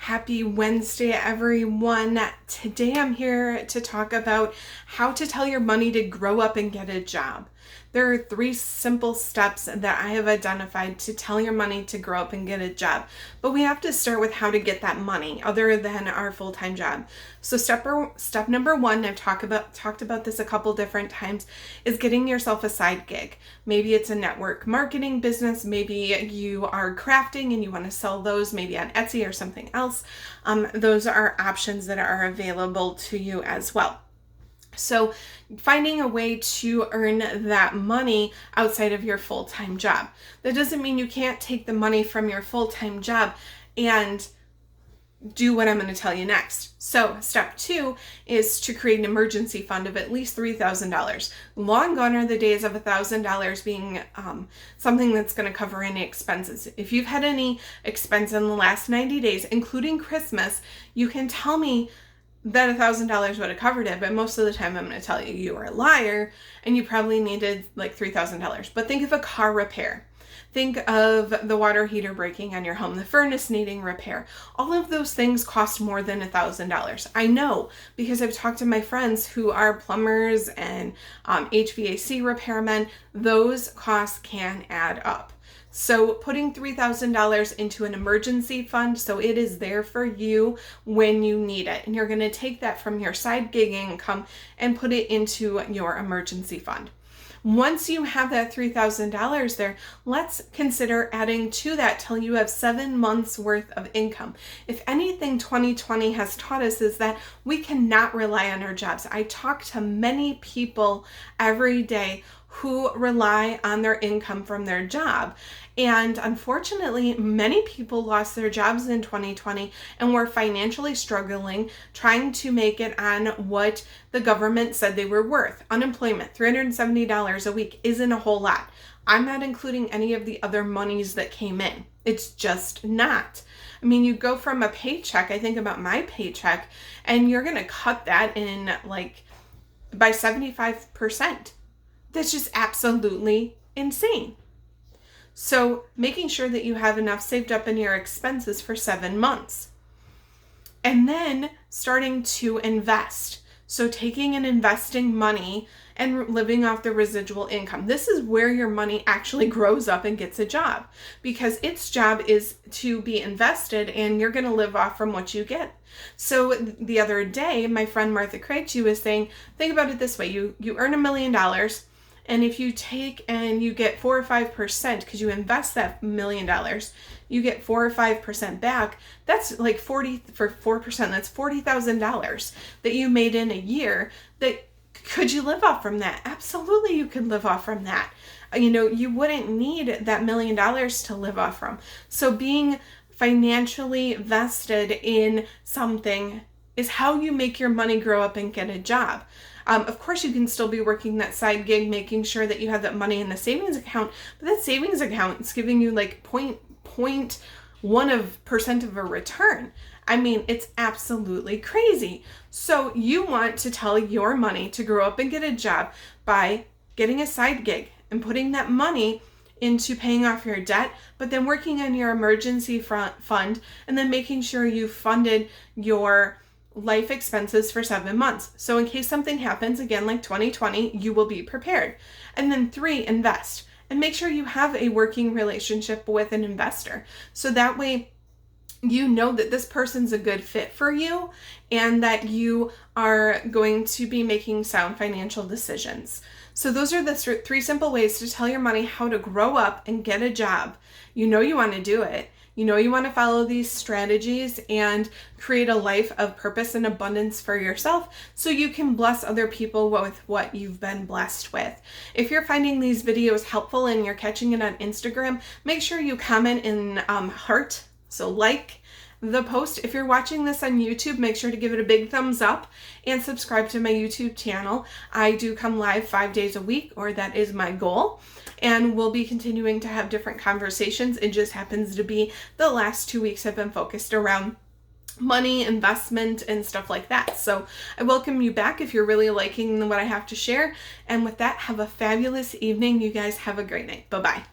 Happy Wednesday, everyone. Today I'm here to talk about how to tell your money to grow up and get a job. There are 3 simple steps that I have identified to tell your money to grow up and get a job. But we have to start with how to get that money other than our full-time job. So step number 1, I've talked about this a couple different times, is getting yourself a side gig. Maybe it's a network marketing business. Maybe you are crafting and you want to sell those maybe on Etsy or something else. Those are options that are available to you as well. So finding a way to earn that money outside of your full-time job. That doesn't mean you can't take the money from your full-time job and do what I'm going to tell you next. So step 2 is to create an emergency fund of at least $3,000. Long gone are the days of $1,000 being something that's going to cover any expenses. If you've had any expense in the last 90 days, including Christmas, you can tell me that $1,000 would have covered it, but most of the time I'm going to tell you you are a liar and you probably needed like $3,000. But think of a car repair. Think of the water heater breaking on your home, the furnace needing repair. All of those things cost more than $1,000. I know because I've talked to my friends who are plumbers and HVAC repairmen. Those costs can add up. So putting $3,000 into an emergency fund so it is there for you when you need it. And you're going to take that from your side gig income and put it into your emergency fund. Once you have that $3,000 there, let's consider adding to that till you have 7 months worth of income. If anything 2020 has taught us is that we cannot rely on our jobs. I talk to many people every day who rely on their income from their job. And unfortunately, many people lost their jobs in 2020 and were financially struggling, trying to make it on what the government said they were worth. Unemployment, $370 a week isn't a whole lot. I'm not including any of the other monies that came in. It's just not. I mean, you go from a paycheck, I think about my paycheck, and you're going to cut that in like by 75%. That's just absolutely insane. So making sure that you have enough saved up in your expenses for 7 months. And then starting to invest. So taking and investing money and living off the residual income. This is where your money actually grows up and gets a job, because its job is to be invested and you're going to live off from what you get. So the other day, my friend Martha Krejci was saying, think about it this way. You earn $1 million. And if you take and you get 4 or 5%, because you invest that $1 million, you get 4 or 5% back. That's like 4%. That's $40,000 that you made in a year. That could you live off from that? Absolutely, you could live off from that. You wouldn't need that $1 million to live off from. So being financially vested in something is how you make your money grow up and get a job. Of course, you can still be working that side gig, making sure that you have that money in the savings account, but that savings account is giving you like 0.1% of a return. I mean, it's absolutely crazy. So you want to tell your money to grow up and get a job by getting a side gig and putting that money into paying off your debt, but then working on your emergency fund and then making sure you funded your life expenses for 7 months. So in case something happens again, like 2020, you will be prepared. And then 3, invest and make sure you have a working relationship with an investor. So that way you know that this person's a good fit for you and that you are going to be making sound financial decisions. So those are the 3 simple ways to tell your money how to grow up and get a job. You know you want to do it. You know you want to follow these strategies and create a life of purpose and abundance for yourself so you can bless other people with what you've been blessed with. If you're finding these videos helpful and you're catching it on Instagram, make sure you comment in heart, so like the post. If you're watching this on YouTube, make sure to give it a big thumbs up and subscribe to my YouTube channel. I do come live 5 days a week, or that is my goal. And we'll be continuing to have different conversations. It just happens to be the last 2 weeks have been focused around money, investment, and stuff like that. So I welcome you back if you're really liking what I have to share. And with that, have a fabulous evening. You guys have a great night. Bye-bye.